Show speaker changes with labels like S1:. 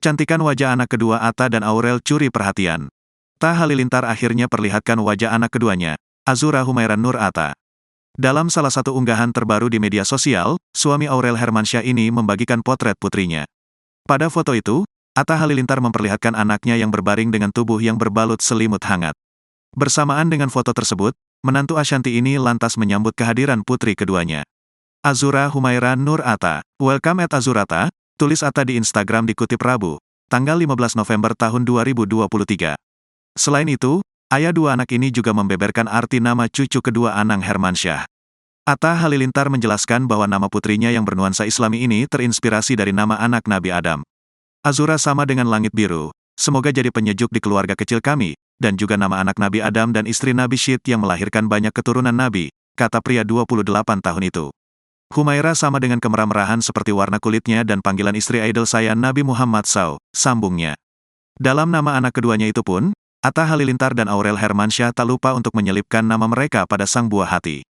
S1: Cantikan wajah anak kedua Atta dan Aurel curi perhatian. Atta Halilintar akhirnya perlihatkan wajah anak keduanya, Azura Humaira Nur Atta. Dalam salah satu unggahan terbaru di media sosial, suami Aurel Hermansyah ini membagikan potret putrinya. Pada foto itu, Atta Halilintar memperlihatkan anaknya yang berbaring dengan tubuh yang berbalut selimut hangat. Bersamaan dengan foto tersebut, menantu Ashanti ini lantas menyambut kehadiran putri keduanya. Azura Humaira Nur Atta, welcome at Azurata, tulis Atta di Instagram dikutip Rabu, tanggal 15 November tahun 2023. Selain itu, ayah dua anak ini juga membeberkan arti nama cucu kedua Anang Hermansyah. Atta Halilintar menjelaskan bahwa nama putrinya yang bernuansa Islami ini terinspirasi dari nama anak Nabi Adam. Azura sama dengan langit biru, semoga jadi penyejuk di keluarga kecil kami, dan juga nama anak Nabi Adam dan istri Nabi Syed yang melahirkan banyak keturunan Nabi, kata pria 28 tahun itu. Humaira sama dengan kemerah-merahan seperti warna kulitnya dan panggilan istri idol saya Nabi Muhammad SAW, sambungnya. Dalam nama anak keduanya itu pun, Atta Halilintar dan Aurel Hermansyah tak lupa untuk menyelipkan nama mereka pada sang buah hati.